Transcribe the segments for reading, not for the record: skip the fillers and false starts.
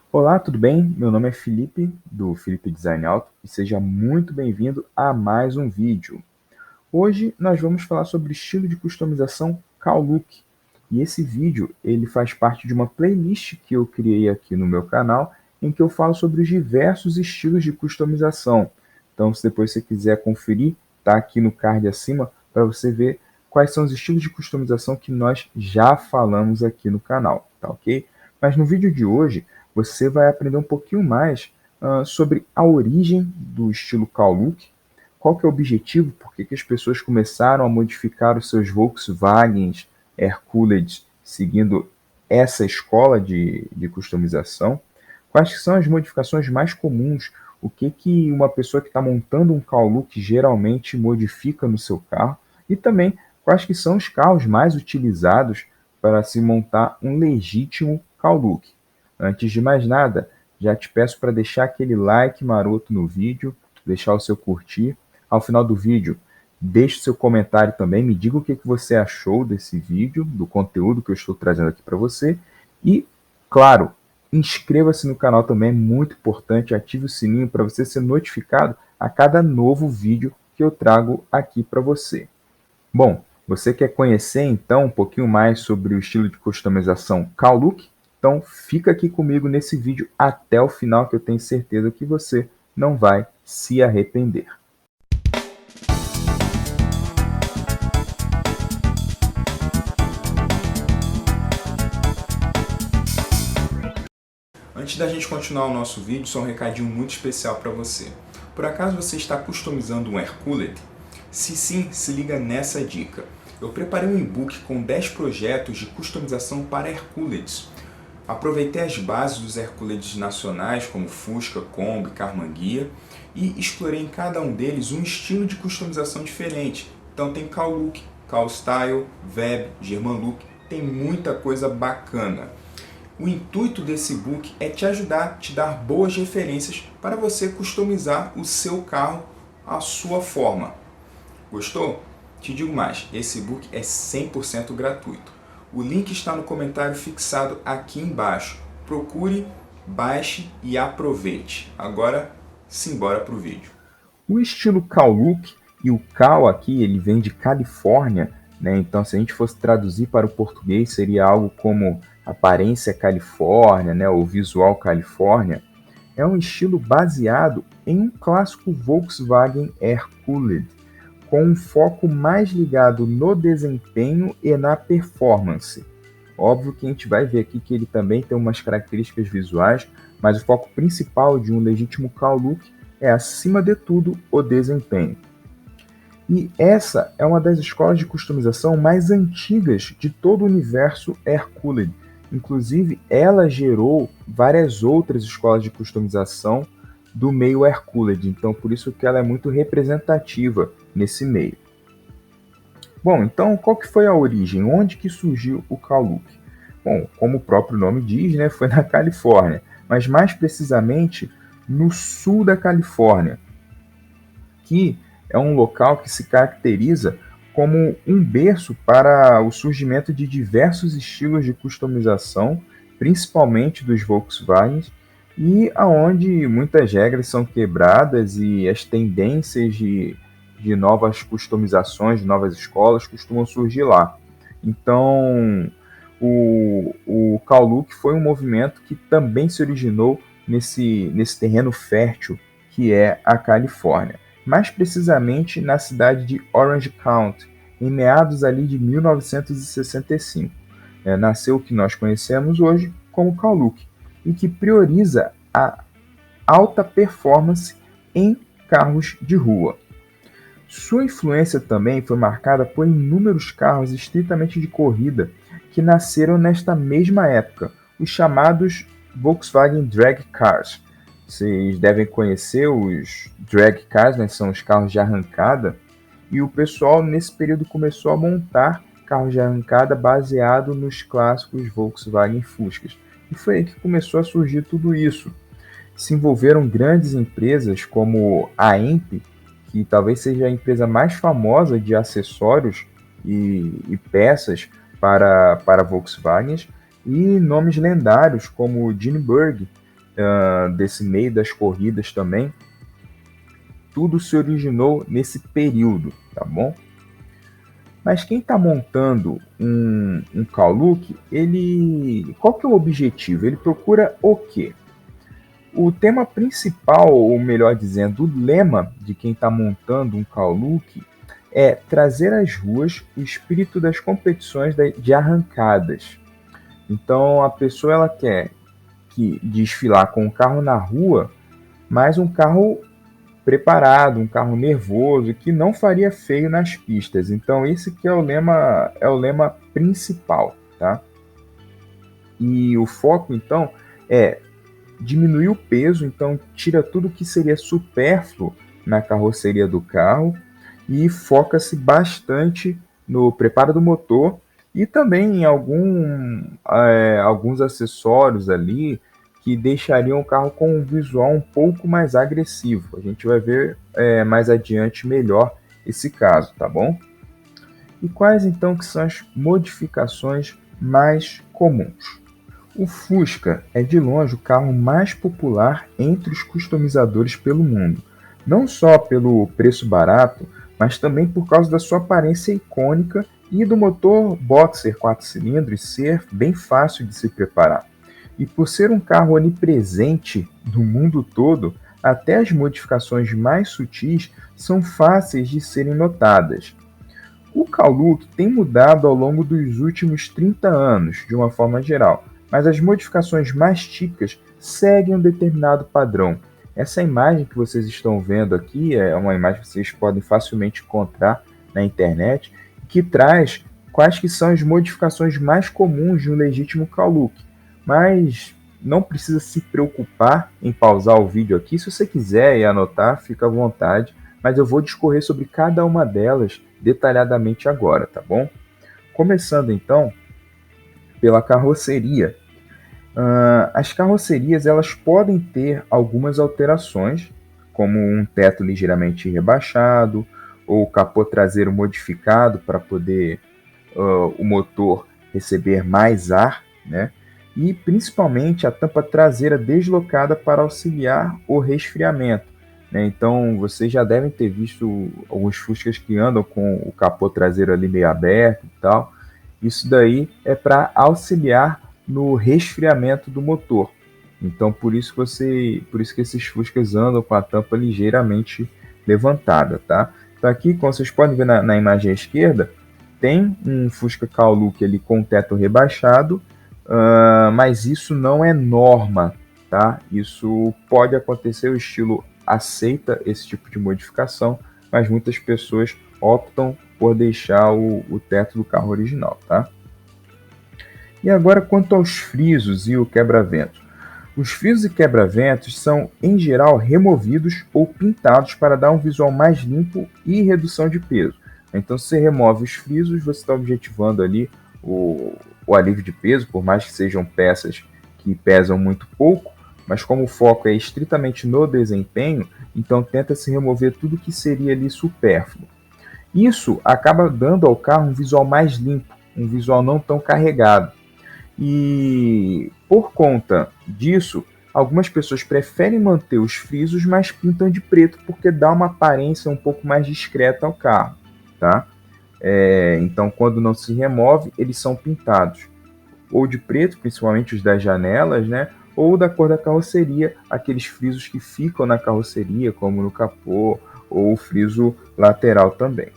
Olá, tudo bem? Meu nome é Felipe, do Felipe Design Auto, e seja muito bem-vindo a mais um vídeo. Hoje nós vamos falar sobre o estilo de customização Cowlook. E esse vídeo ele faz parte de uma playlist que eu criei aqui no meu canal, em que eu falo sobre os diversos estilos de customização. Então, se depois você quiser conferir, está aqui no card acima para você ver quais são os estilos de customização que nós já falamos aqui no canal, tá ok? Mas no vídeo de hoje você vai aprender um pouquinho mais sobre a origem do estilo Cowlook, qual que é o objetivo, por que as pessoas começaram a modificar os seus Volkswagens Hercules seguindo essa escola de customização, quais que são as modificações mais comuns, o que uma pessoa que está montando um Cowlook geralmente modifica no seu carro, e também quais que são os carros mais utilizados para se montar um legítimo Cowlook. Antes de mais nada, já te peço para deixar aquele like maroto no vídeo, deixar o seu curtir. Ao final do vídeo, deixe seu comentário também, me diga o que você achou desse vídeo, do conteúdo que eu estou trazendo aqui para você. E, claro, inscreva-se no canal também, é muito importante, ative o sininho para você ser notificado a cada novo vídeo que eu trago aqui para você. Bom, você quer conhecer então um pouquinho mais sobre o estilo de customização Cowlook? Então fica aqui comigo nesse vídeo até o final, que eu tenho certeza que você não vai se arrepender. Antes da gente continuar o nosso vídeo, só um recadinho muito especial para você. Por acaso você está customizando um Hercules? Se sim, se liga nessa dica. Eu preparei um e-book com 10 projetos de customização para Hercules. Aproveitei as bases dos Hercules nacionais, como Fusca, Kombi, Karmann-Ghia, e explorei em cada um deles um estilo de customização diferente. Então tem Cowlook, Cowstyle, Web, Germanlook, tem muita coisa bacana. O intuito desse book é te ajudar, te dar boas referências para você customizar o seu carro à sua forma. Gostou? Te digo mais, esse book é 100% gratuito. O link está no comentário fixado aqui embaixo. Procure, baixe e aproveite. Agora, simbora para o vídeo. O estilo Cowlook, e o Cow aqui ele vem de Califórnia, né? Então se a gente fosse traduzir para o português seria algo como aparência Califórnia, né? Ou visual Califórnia. É um estilo baseado em um clássico Volkswagen Hercules, com um foco mais ligado no desempenho e na performance. Óbvio que a gente vai ver aqui que ele também tem umas características visuais, mas o foco principal de um legítimo Cowlook é, acima de tudo, o desempenho. E essa é uma das escolas de customização mais antigas de todo o universo Hercules. Inclusive, ela gerou várias outras escolas de customização do meio Hercules, então por isso que ela é muito representativa nesse meio. Bom, então qual que foi a origem? Onde que surgiu o Cowlook? Bom, como o próprio nome diz, né, foi na Califórnia, mas mais precisamente no sul da Califórnia, que é um local que se caracteriza como um berço para o surgimento de diversos estilos de customização, principalmente dos Volkswagens, e aonde muitas regras são quebradas e as tendências de novas customizações, de novas escolas costumam surgir lá. Então, o Cowlook foi um movimento que também se originou nesse terreno fértil que é a Califórnia, mais precisamente na cidade de Orange County, em meados ali de 1965. Nasceu o que nós conhecemos hoje como Cowlook, e que prioriza a alta performance em carros de rua. Sua influência também foi marcada por inúmeros carros estritamente de corrida que nasceram nesta mesma época, os chamados Volkswagen Drag Cars. Vocês devem conhecer os drag cars, né? São os carros de arrancada, e o pessoal nesse período começou a montar carros de arrancada baseado nos clássicos Volkswagen Fuscas. E foi aí que começou a surgir tudo isso. Se envolveram grandes empresas como a EMP, que talvez seja a empresa mais famosa de acessórios e peças para Volkswagen, e nomes lendários como Gene Berg, desse meio das corridas também, tudo se originou nesse período, tá bom? Mas quem está montando um call look, qual que é o objetivo? Ele procura o quê? O tema principal, ou melhor dizendo, o lema de quem está montando um call look é trazer às ruas o espírito das competições de arrancadas. Então a pessoa ela quer desfilar com um carro na rua, mas um carro preparado, um carro nervoso, que não faria feio nas pistas. Então esse que é o lema principal, tá? E o foco então é diminuir o peso, então tira tudo que seria supérfluo na carroceria do carro e foca-se bastante no preparo do motor e também em alguns acessórios ali que deixariam o carro com um visual um pouco mais agressivo. A gente vai ver mais adiante melhor esse caso, tá bom? E quais então que são as modificações mais comuns? O Fusca é de longe o carro mais popular entre os customizadores pelo mundo, não só pelo preço barato, mas também por causa da sua aparência icônica e do motor boxer 4 cilindros ser bem fácil de se preparar. E por ser um carro onipresente no mundo todo, até as modificações mais sutis são fáceis de serem notadas. O call look tem mudado ao longo dos últimos 30 anos, de uma forma geral, mas as modificações mais típicas seguem um determinado padrão. Essa imagem que vocês estão vendo aqui é uma imagem que vocês podem facilmente encontrar na internet, que traz quais que são as modificações mais comuns de um legítimo call look. Mas não precisa se preocupar em pausar o vídeo aqui. Se você quiser e anotar, fica à vontade, mas eu vou discorrer sobre cada uma delas detalhadamente agora, tá bom? Começando então pela carroceria. As carrocerias elas podem ter algumas alterações, como um teto ligeiramente rebaixado, ou capô traseiro modificado para poder o motor receber mais ar, né? E principalmente a tampa traseira deslocada para auxiliar o resfriamento, né? Então vocês já devem ter visto alguns Fuscas que andam com o capô traseiro ali meio aberto e tal. Isso daí é para auxiliar no resfriamento do motor. Então por isso que esses Fuscas andam com a tampa ligeiramente levantada, tá? Então aqui, como vocês podem ver na imagem à esquerda, tem um Fusca call look ali com teto rebaixado, mas isso não é norma, tá? Isso pode acontecer, o estilo aceita esse tipo de modificação, mas muitas pessoas optam por deixar o teto do carro original, tá? E agora quanto aos frisos e o quebra-vento. Os frisos e quebra-ventos são, em geral, removidos ou pintados para dar um visual mais limpo e redução de peso. Então, se você remove os frisos, você está objetivando ali o alívio de peso, por mais que sejam peças que pesam muito pouco, mas como o foco é estritamente no desempenho, então tenta-se remover tudo que seria ali supérfluo. Isso acaba dando ao carro um visual mais limpo, um visual não tão carregado. E por conta disso, algumas pessoas preferem manter os frisos, mas pintam de preto porque dá uma aparência um pouco mais discreta ao carro, tá? Então, quando não se remove, eles são pintados ou de preto, principalmente os das janelas, né? Ou da cor da carroceria, aqueles frisos que ficam na carroceria, como no capô, ou o friso lateral também.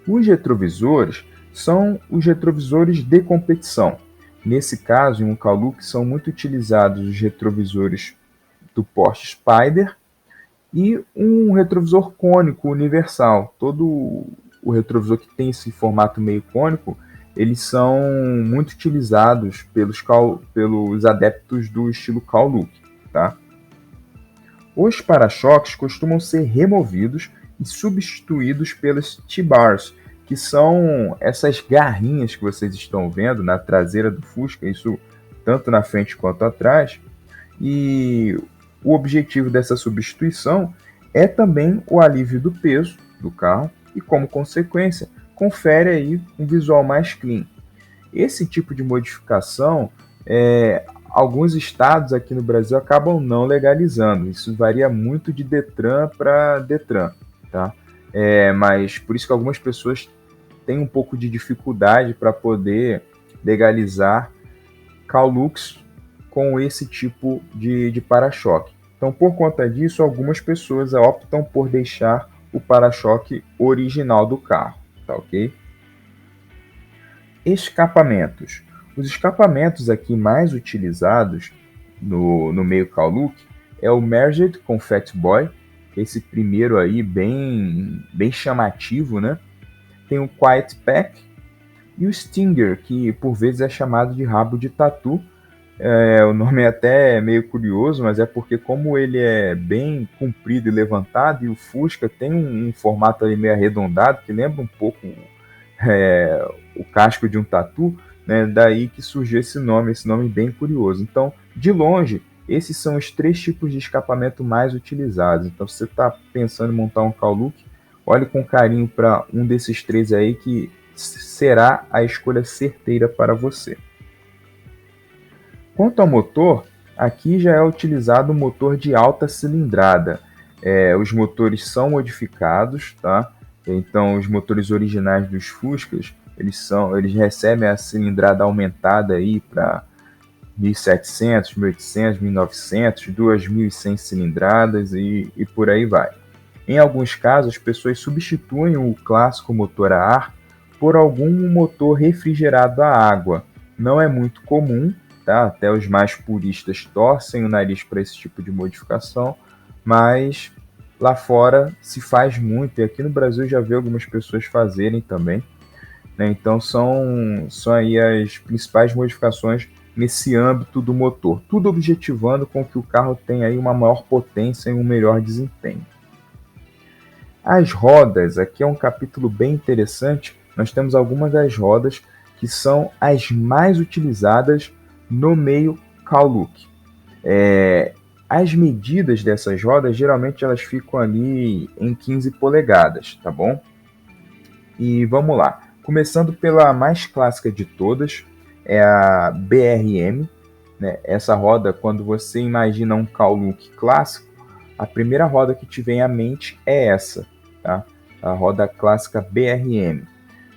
Os retrovisores são os retrovisores de competição. Nesse caso, em um call look, são muito utilizados os retrovisores do Porsche Spyder e um retrovisor cônico universal. Todo o retrovisor que tem esse formato meio cônico, eles são muito utilizados pelos adeptos do estilo call look, tá? Os para-choques costumam ser removidos e substituídos pelas T-bars, que são essas garrinhas que vocês estão vendo na traseira do Fusca, isso tanto na frente quanto atrás. E o objetivo dessa substituição é também o alívio do peso do carro e, como consequência, confere aí um visual mais clean. Esse tipo de modificação alguns estados aqui no Brasil acabam não legalizando. Isso varia muito de Detran para Detran, tá? Mas por isso que algumas pessoas têm um pouco de dificuldade para poder legalizar Callux com esse tipo de para-choque. Então, por conta disso, algumas pessoas optam por deixar o para-choque original do carro, tá ok? Escapamentos. Os escapamentos aqui mais utilizados no meio Call-Look é o Merged com Fat Boy, esse primeiro aí bem chamativo, né? Tem o Quiet Pack e o Stinger, que por vezes é chamado de rabo de tatu. O nome é até meio curioso, mas é porque como ele é bem comprido e levantado, e o Fusca tem um formato ali meio arredondado, que lembra um pouco o casco de um tatu, né? Daí que surgiu esse nome bem curioso. Então, de longe, esses são os 3 tipos de escapamento mais utilizados. Então, se você está pensando em montar um Call-Look, olhe com carinho para um desses 3 aí que será a escolha certeira para você. Quanto ao motor, aqui já é utilizado um motor de alta cilindrada. Os motores são modificados, tá? Então, os motores originais dos Fuscas, eles recebem a cilindrada aumentada aí para 1.700, 1.800, 1.900, 2.100 cilindradas e por aí vai. Em alguns casos, as pessoas substituem o clássico motor a ar por algum motor refrigerado a água. Não é muito comum, tá? Até os mais puristas torcem o nariz para esse tipo de modificação, mas lá fora se faz muito, e aqui no Brasil já vi algumas pessoas fazerem também, né? Então são aí as principais modificações nesse âmbito do motor, tudo objetivando com que o carro tenha aí uma maior potência e um melhor desempenho. As rodas, aqui é um capítulo bem interessante, nós temos algumas das rodas que são as mais utilizadas no meio Call-Look. As medidas dessas rodas, geralmente elas ficam ali em 15 polegadas, tá bom? E vamos lá. Começando pela mais clássica de todas, é a BRM. Né? Essa roda, quando você imagina um Call-Look clássico, a primeira roda que te vem à mente é essa, tá? A roda clássica BRM.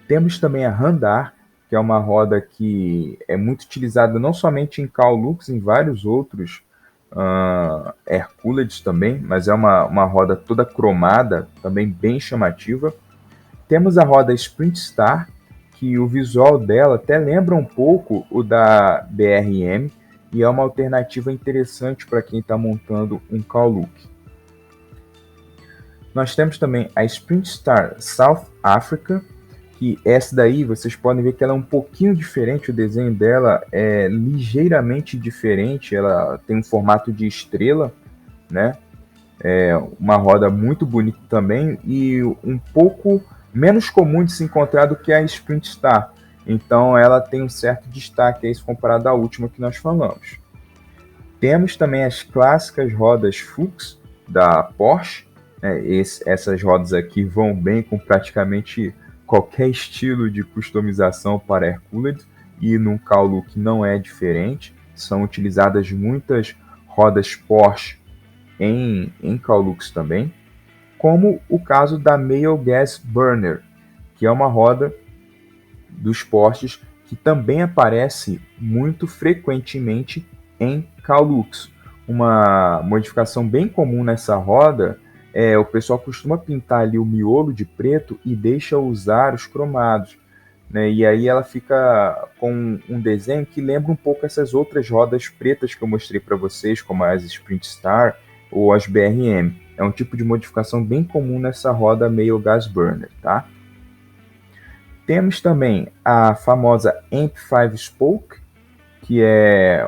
Temos também a Randar, que é uma roda que é muito utilizada não somente em Call-Looks, em vários outros Hercules também, mas é uma roda toda cromada, também bem chamativa. Temos a roda Sprint Star, que o visual dela até lembra um pouco o da BRM, e é uma alternativa interessante para quem está montando um Call-Look. Nós temos também a Sprint Star South Africa, que essa daí vocês podem ver que ela é um pouquinho diferente, o desenho dela é ligeiramente diferente, ela tem um formato de estrela, né? Uma roda muito bonita também e um pouco menos comum de se encontrar do que a Sprint Star. Então ela tem um certo destaque aí se comparado à última que nós falamos. Temos também as clássicas rodas Fuchs da Porsche. Essas rodas aqui vão bem com praticamente qualquer estilo de customização para Hercules, e no Call-Look não é diferente. São utilizadas muitas rodas Porsche em Call-Looks também, como o caso da Male Gas Burner, que é uma roda dos Porsches que também aparece muito frequentemente em Call-Looks. Uma modificação bem comum nessa roda o pessoal costuma pintar ali o miolo de preto e deixa usar os cromados, né? E aí ela fica com um desenho que lembra um pouco essas outras rodas pretas que eu mostrei para vocês, como as Sprint Star ou as BRM. É um tipo de modificação bem comum nessa roda Male Gas Burner, tá? Temos também a famosa Amp 5 Spoke, que é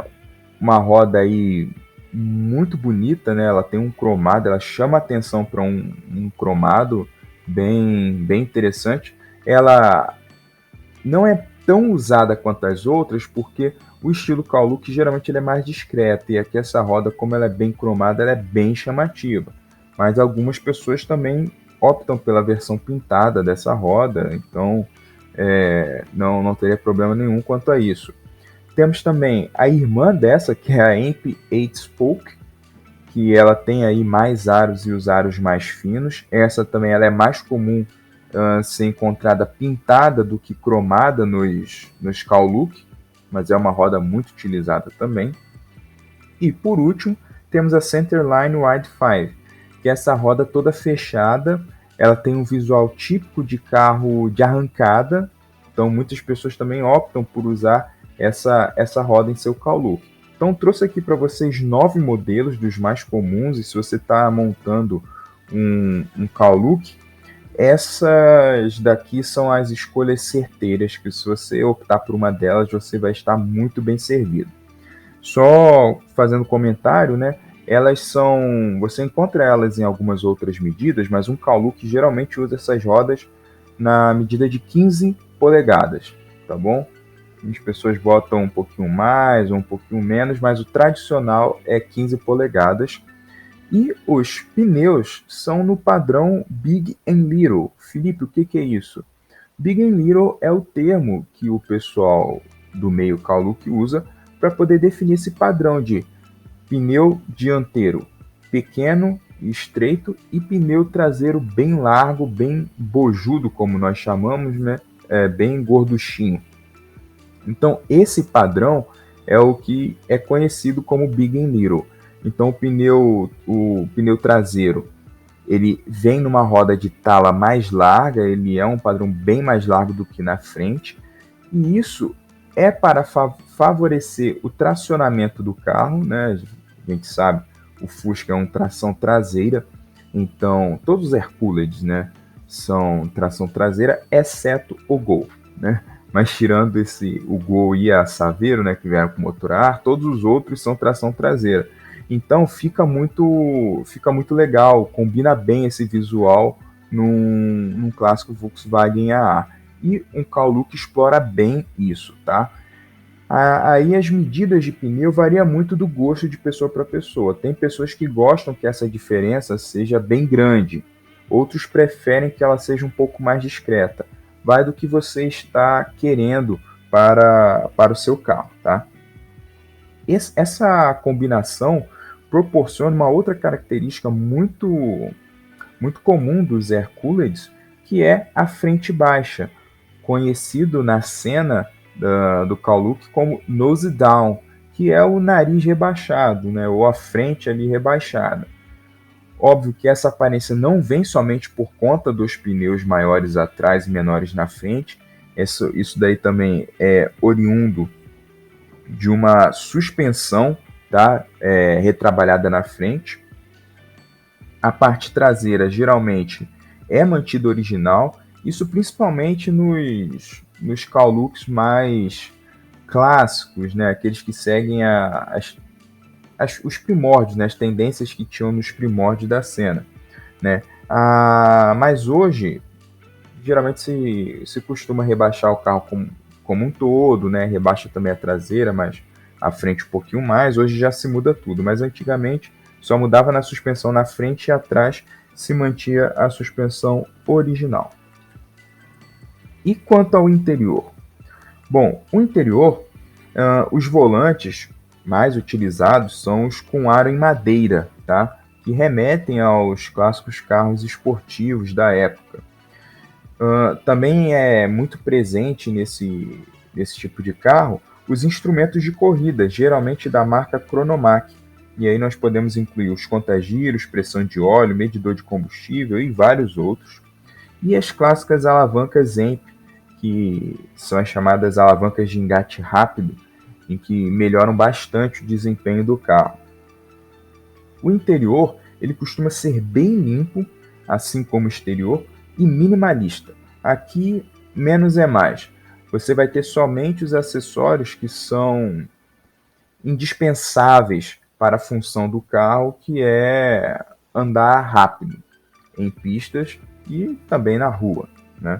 uma roda aí muito bonita, né? Ela tem um cromado, ela chama atenção para um cromado bem interessante. Ela não é tão usada quanto as outras, porque o estilo Call-Look geralmente ele é mais discreto, e aqui essa roda, como ela é bem cromada, ela é bem chamativa. Mas algumas pessoas também optam pela versão pintada dessa roda, então não teria problema nenhum quanto a isso. Temos também a irmã dessa, que é a MP8 Spoke, que ela tem aí mais aros e os aros mais finos. Essa também ela é mais comum ser encontrada pintada do que cromada nos Cowlook, mas é uma roda muito utilizada também. E por último, temos a Centerline Wide 5, que é essa roda toda fechada. Ela tem um visual típico de carro de arrancada, então muitas pessoas também optam por usar essa roda em seu Cowlook. Então trouxe aqui para vocês 9 modelos dos mais comuns, e se você está montando um Cowlook, essas daqui são as escolhas certeiras, que se você optar por uma delas, você vai estar muito bem servido. Só fazendo comentário, né? Elas são, você encontra elas em algumas outras medidas, mas um Cowlook geralmente usa essas rodas na medida de 15 polegadas, tá bom? As pessoas botam um pouquinho mais ou um pouquinho menos, mas o tradicional é 15 polegadas. E os pneus são no padrão Big and Little. Felipe, o que é isso? Big and Little é o termo que o pessoal do meio Cowlook usa para poder definir esse padrão de pneu dianteiro pequeno e estreito e pneu traseiro bem largo, bem bojudo, como nós chamamos, né? Bem gorduchinho. Então, esse padrão é o que é conhecido como Big and Little. Então, o pneu traseiro, ele vem numa roda de tala mais larga, ele é um padrão bem mais largo do que na frente, e isso é para favorecer o tracionamento do carro, né? A gente sabe, o Fusca é uma tração traseira, então todos os Hercules, né, são tração traseira, exceto o Gol, né? Mas tirando o Gol e a Saveiro, né, que vieram com motor a ar, todos os outros são tração traseira. Então fica muito legal, combina bem esse visual num clássico Volkswagen AA. E um Cowlook explora bem isso, tá? Aí as medidas de pneu variam muito do gosto de pessoa para pessoa. Tem pessoas que gostam que essa diferença seja bem grande, outros preferem que ela seja um pouco mais discreta. Vai do que você está querendo para o seu carro, tá? Essa combinação proporciona uma outra característica muito comum dos Hercules, que é a frente baixa, conhecido na cena do Cowlook como nose down, que é o nariz rebaixado, né, ou a frente ali rebaixada. Óbvio que essa aparência não vem somente por conta dos pneus maiores atrás e menores na frente, isso daí também é oriundo de uma suspensão, tá, retrabalhada na frente. A parte traseira geralmente é mantida original, isso principalmente nos Cowlooks mais clássicos, né? Aqueles que seguem os primórdios, né? As tendências que tinham nos primórdios da cena, né? Mas hoje, geralmente se costuma rebaixar o carro como um todo, né? Rebaixa também a traseira, mas a frente um pouquinho mais. Hoje já se muda tudo, mas antigamente só mudava na suspensão na frente e atrás se mantinha a suspensão original. E quanto ao interior? Bom, o interior, os volantes mais utilizados são os com aro em madeira, tá? Que remetem aos clássicos carros esportivos da época. Também é muito presente nesse tipo de carro os instrumentos de corrida, geralmente da marca Chronomac. E aí nós podemos incluir os contagiros, pressão de óleo, medidor de combustível e vários outros. E as clássicas alavancas EMP, que são as chamadas alavancas de engate rápido, em que melhoram bastante o desempenho do carro. O interior ele costuma ser bem limpo, assim como o exterior, e minimalista. Aqui, menos é mais. Você vai ter somente os acessórios que são indispensáveis para a função do carro, que é andar rápido em pistas e também na rua, né?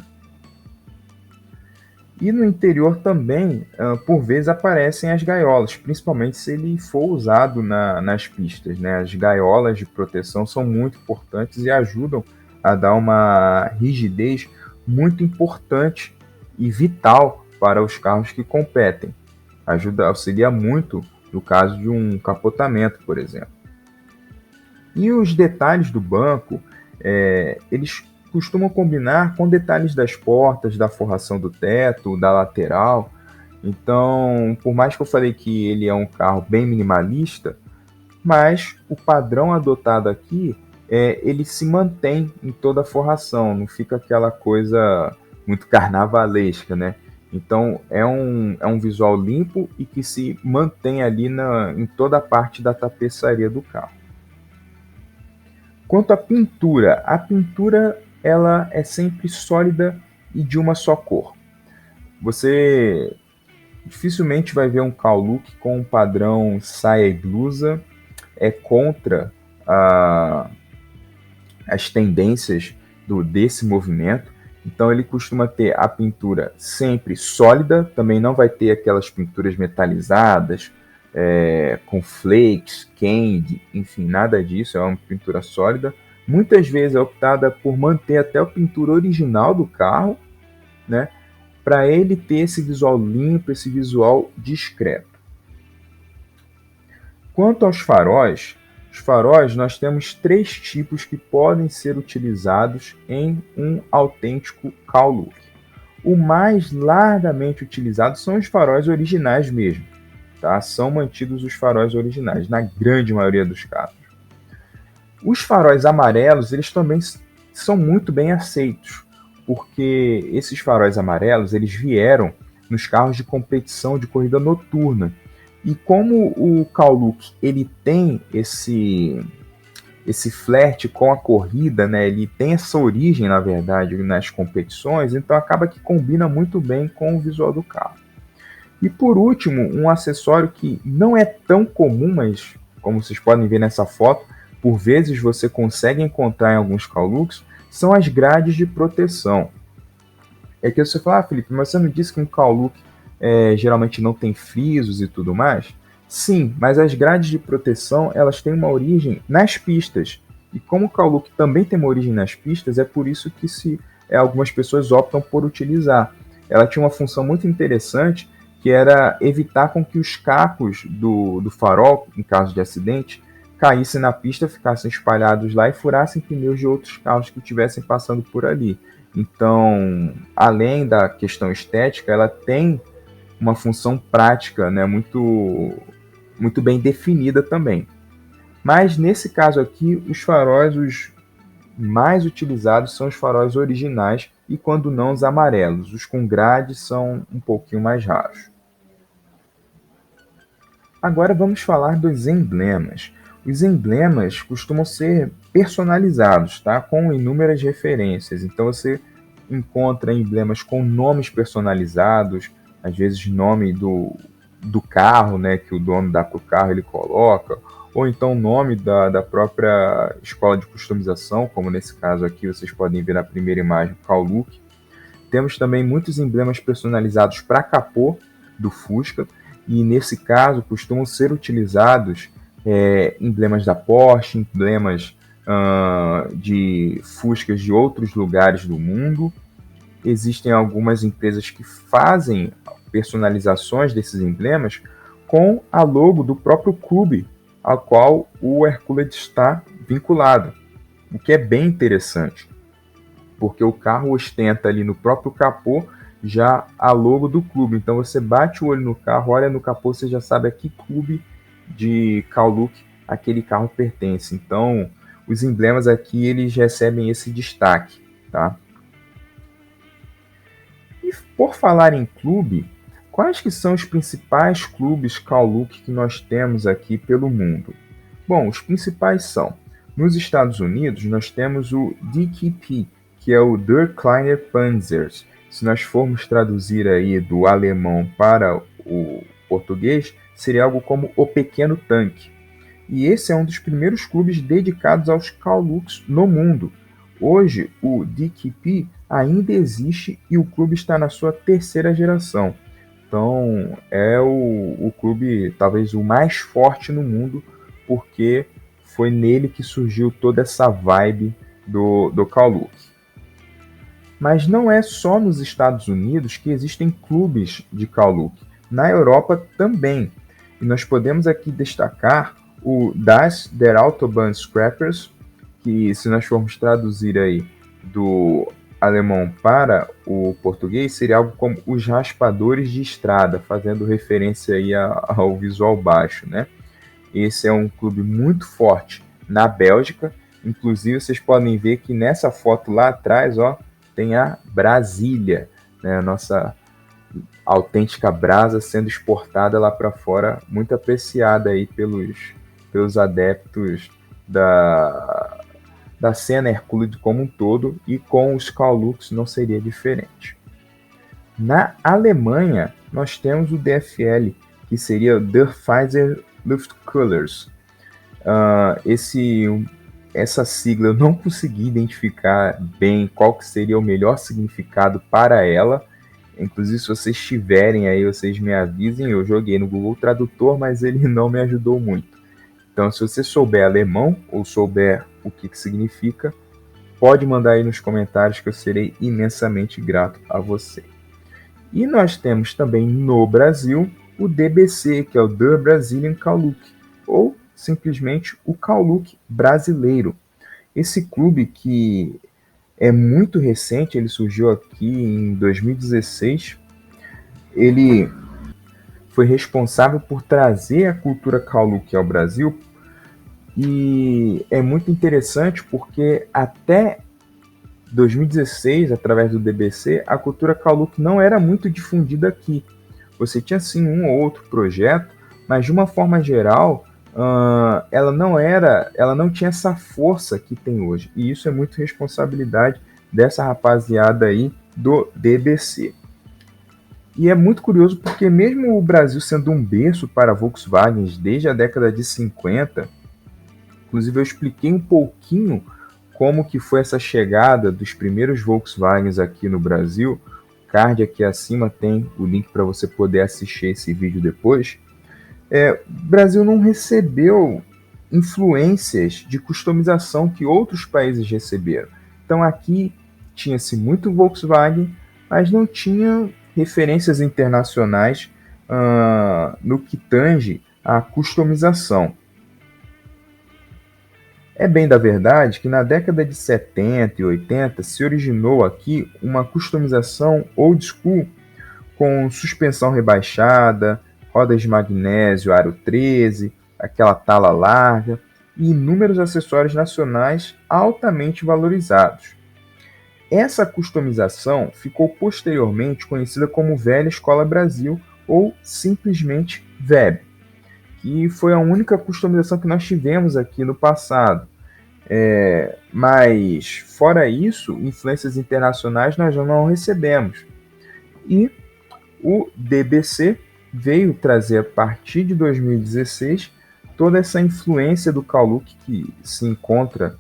E no interior também, por vezes, aparecem as gaiolas, principalmente se ele for usado nas pistas, né? As gaiolas de proteção são muito importantes e ajudam a dar uma rigidez muito importante e vital para os carros que competem. auxilia muito no caso de um capotamento, por exemplo. E os detalhes do banco, eles costumam combinar com detalhes das portas, da forração do teto, da lateral. Então, por mais que eu falei que ele é um carro bem minimalista, mas o padrão adotado aqui, ele se mantém em toda a forração, não fica aquela coisa muito carnavalesca, né? Então, é um visual limpo e que se mantém ali em toda a parte da tapeçaria do carro. Quanto à pintura, a pintura ela é sempre sólida e de uma só cor. Você dificilmente vai ver um Kaoluck com um padrão saia e blusa, é contra as tendências desse movimento. Então ele costuma ter a pintura sempre sólida, também não vai ter aquelas pinturas metalizadas, com flakes, candy, enfim, nada disso, é uma pintura sólida. Muitas vezes é optada por manter até a pintura original do carro, né, para ele ter esse visual limpo, esse visual discreto. Quanto aos faróis, os faróis nós temos 3 tipos que podem ser utilizados em um autêntico Kaoluck. O mais largamente utilizado são os faróis originais mesmo, tá? São mantidos os faróis originais, na grande maioria dos casos. Os faróis amarelos, eles também são muito bem aceitos, porque esses faróis amarelos, eles vieram nos carros de competição de corrida noturna. E como o Kaoluck, ele tem esse flerte com a corrida, né? Ele tem essa origem, na verdade, nas competições, então acaba que combina muito bem com o visual do carro. E por último, um acessório que não é tão comum, mas como vocês podem ver nessa foto, por vezes você consegue encontrar em alguns Kaolucks, são as grades de proteção. É que você fala, Felipe, mas você não disse que um Kaoluck geralmente não tem frisos e tudo mais? Sim, mas as grades de proteção elas têm uma origem nas pistas. E como o Kaoluck também tem uma origem nas pistas, é por isso que algumas pessoas optam por utilizar. Ela tinha uma função muito interessante, que era evitar com que os cacos do farol, em caso de acidente, caíssem na pista, ficassem espalhados lá e furassem pneus de outros carros que estivessem passando por ali. Então, além da questão estética, ela tem uma função prática, né, muito, muito bem definida também. Mas nesse caso aqui, os faróis os mais utilizados são os faróis originais e, quando não, os amarelos. Os com grade são um pouquinho mais raros. Agora vamos falar dos emblemas. Os emblemas costumam ser personalizados, tá? Com inúmeras referências. Então você encontra emblemas com nomes personalizados, às vezes nome do carro, né, que o dono dá para o carro ele coloca, ou então nome da própria escola de customização, como nesse caso aqui vocês podem ver na primeira imagem, Kaoluck. Temos também muitos emblemas personalizados para capô do Fusca, e nesse caso costumam ser utilizados emblemas da Porsche, emblemas de Fuscas de outros lugares do mundo. Existem algumas empresas que fazem personalizações desses emblemas com a logo do próprio clube ao qual o Hercules está vinculado, o que é bem interessante, porque o carro ostenta ali no próprio capô já a logo do clube. Então você bate o olho no carro, olha no capô, você já sabe a que clube de Kaoluck aquele carro pertence. Então os emblemas aqui eles recebem esse destaque, tá? E por falar em clube, quais que são os principais clubes Kaoluck que nós temos aqui pelo mundo? Bom, os principais são, nos Estados Unidos, nós temos o DKP, que é o Der Kleine Panzer. Se nós formos traduzir aí do alemão para o português, seria algo como o pequeno tanque. E esse é um dos primeiros clubes dedicados aos Kaolucks no mundo. Hoje, o DKP ainda existe e o clube está na sua 3ª geração. Então, é o clube talvez o mais forte no mundo, porque foi nele que surgiu toda essa vibe do Kaoluck. Mas não é só nos Estados Unidos que existem clubes de Kaoluck. na Europa também. E nós podemos aqui destacar o Das der Autobahn-Scrappers, que se nós formos traduzir aí do alemão para o português, seria algo como os raspadores de estrada, fazendo referência aí ao visual baixo, né? Esse é um clube muito forte na Bélgica, inclusive vocês podem ver que nessa foto lá atrás, ó, tem a Brasília, né? A nossa autêntica brasa sendo exportada lá para fora, muito apreciada aí pelos adeptos da cena Hercule como um todo, e com os Skrillex não seria diferente. Na Alemanha, nós temos o DFL, que seria Der Pfizer Luftkühlers. Essa sigla eu não consegui identificar bem qual que seria o melhor significado para ela. Inclusive, se vocês tiverem aí, vocês me avisem. Eu joguei no Google Tradutor, mas ele não me ajudou muito. Então, se você souber alemão ou souber o que significa, pode mandar aí nos comentários que eu serei imensamente grato a você. E nós temos também no Brasil o DBC, que é o The Brazilian Kauluk, ou simplesmente o Kauluk brasileiro. Esse clube que é muito recente, ele surgiu aqui em 2016, ele foi responsável por trazer a cultura Kauluk ao Brasil, e é muito interessante porque até 2016, através do DBC, a cultura Kauluk não era muito difundida aqui. Você tinha sim um ou outro projeto, mas de uma forma geral, ela não tinha essa força que tem hoje. E isso é muito responsabilidade dessa rapaziada aí do DBC. E é muito curioso porque mesmo o Brasil sendo um berço para Volkswagen desde a década de 50, inclusive eu expliquei um pouquinho como que foi essa chegada dos primeiros Volkswagens aqui no Brasil. O card aqui acima tem o link para você poder assistir esse vídeo depois. O Brasil não recebeu influências de customização que outros países receberam. Então aqui tinha-se muito Volkswagen, mas não tinha referências internacionais no que tange à customização. É bem da verdade que na década de 70 e 80 se originou aqui uma customização old school com suspensão rebaixada, rodas de magnésio aro 13, aquela tala larga e inúmeros acessórios nacionais altamente valorizados. Essa customização ficou posteriormente conhecida como Velha Escola Brasil ou simplesmente VEB, que foi a única customização que nós tivemos aqui no passado. Mas, fora isso, influências internacionais nós já não recebemos. E o DBC veio trazer, a partir de 2016, toda essa influência do Kauluk que se encontra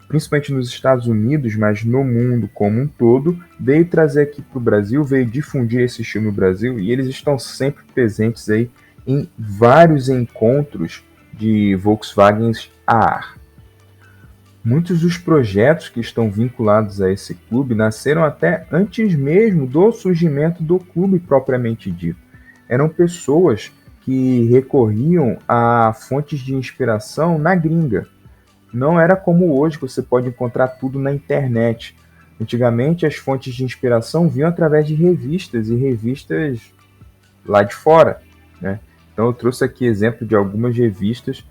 principalmente nos Estados Unidos, mas no mundo como um todo, veio trazer aqui para o Brasil, veio difundir esse estilo no Brasil, e eles estão sempre presentes aí em vários encontros de Volkswagens AR. Muitos dos projetos que estão vinculados a esse clube nasceram até antes mesmo do surgimento do clube propriamente dito. Eram pessoas que recorriam a fontes de inspiração na gringa. Não era como hoje, que você pode encontrar tudo na internet. Antigamente, as fontes de inspiração vinham através de revistas, e revistas lá de fora, né? Então, eu trouxe aqui exemplo de algumas revistas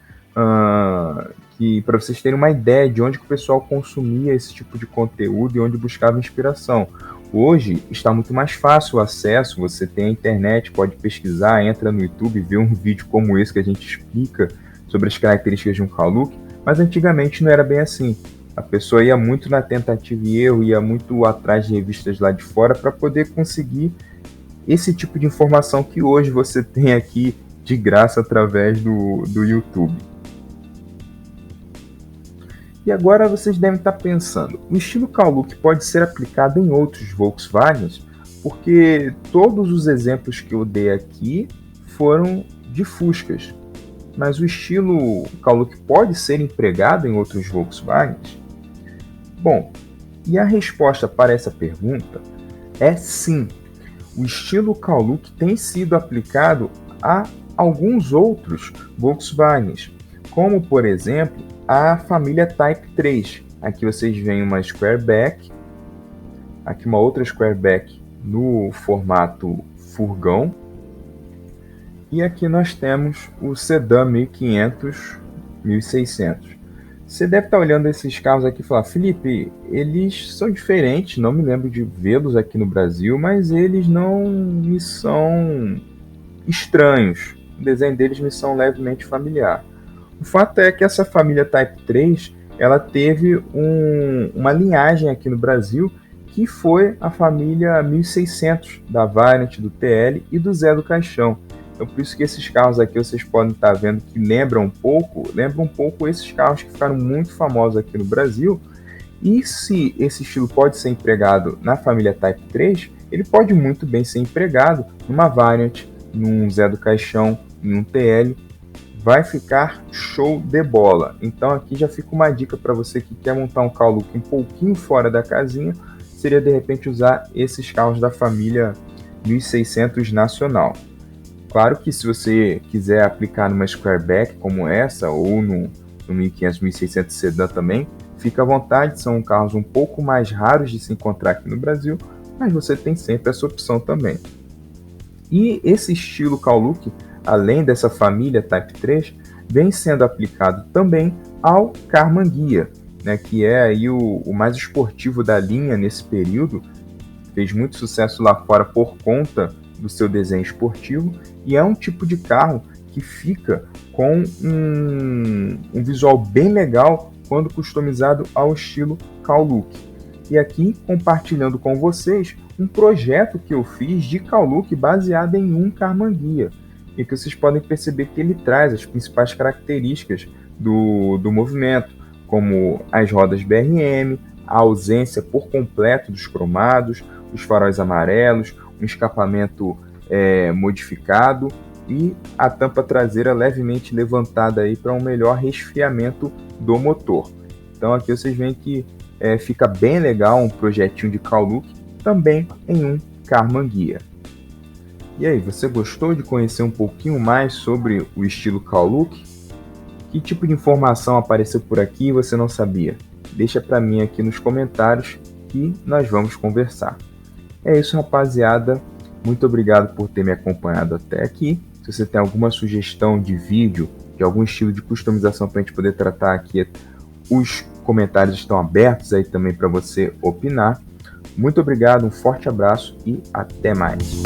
que, para vocês terem uma ideia de onde que o pessoal consumia esse tipo de conteúdo e onde buscava inspiração. Hoje está muito mais fácil o acesso, você tem a internet, pode pesquisar, entra no YouTube, vê um vídeo como esse que a gente explica sobre as características de um Kauluk, mas antigamente não era bem assim. A pessoa ia muito na tentativa e erro, ia muito atrás de revistas lá de fora para poder conseguir esse tipo de informação que hoje você tem aqui de graça através do YouTube. E agora vocês devem estar pensando, o estilo Kauluk pode ser aplicado em outros Volkswagens? Porque todos os exemplos que eu dei aqui foram de Fuscas. Mas o estilo Kauluk pode ser empregado em outros Volkswagens? Bom, e a resposta para essa pergunta é sim. o estilo Cowlook tem sido aplicado a alguns outros Volkswagens, como por exemplo a família Type 3. Aqui vocês veem uma Squareback, aqui uma outra Squareback no formato furgão, e aqui nós temos o sedã 1500, 1600. Você deve estar olhando esses carros aqui e falar, Felipe, eles são diferentes, não me lembro de vê-los aqui no Brasil, mas eles não me são estranhos. O desenho deles me são levemente familiar. O fato é que essa família Type 3, ela teve uma linhagem aqui no Brasil, que foi a família 1600 da Variant, do TL e do Zé do Caixão. Então, por isso que esses carros aqui vocês podem estar vendo que lembram um pouco esses carros que ficaram muito famosos aqui no Brasil. E se esse estilo pode ser empregado na família Type 3, ele pode muito bem ser empregado numa Variant, num Zé do Caixão, em um TL. Vai ficar show de bola. Então aqui já fica uma dica para você que quer montar um Cowlook um pouquinho fora da casinha, seria de repente usar esses carros da família 1600 nacional. Claro que se você quiser aplicar numa Squareback como essa, ou no 1500, 1600 sedã também, fica à vontade, são carros um pouco mais raros de se encontrar aqui no Brasil, mas você tem sempre essa opção também. E esse estilo Cowlook, além dessa família Type 3, vem sendo aplicado também ao Karmann Ghia, né, que é aí o mais esportivo da linha nesse período, fez muito sucesso lá fora por conta do seu desenho esportivo, e é um tipo de carro que fica com um visual bem legal quando customizado ao estilo Cowlook. E aqui compartilhando com vocês um projeto que eu fiz de Cowlook baseado em um Karmann Ghia, e que vocês podem perceber que ele traz as principais características do movimento, como as rodas BRM, a ausência por completo dos cromados, os faróis amarelos, um escapamento modificado e a tampa traseira levemente levantada para um melhor resfriamento do motor. Então aqui vocês veem que fica bem legal um projetinho de Cowlook também em um Karmann Ghia. E aí, você gostou de conhecer um pouquinho mais sobre o estilo Cowlook? Que tipo de informação apareceu por aqui e você não sabia? Deixa para mim aqui nos comentários que nós vamos conversar. É isso, rapaziada. Muito obrigado por ter me acompanhado até aqui. Se você tem alguma sugestão de vídeo, de algum estilo de customização para a gente poder tratar aqui, os comentários estão abertos aí também para você opinar. Muito obrigado, um forte abraço e até mais.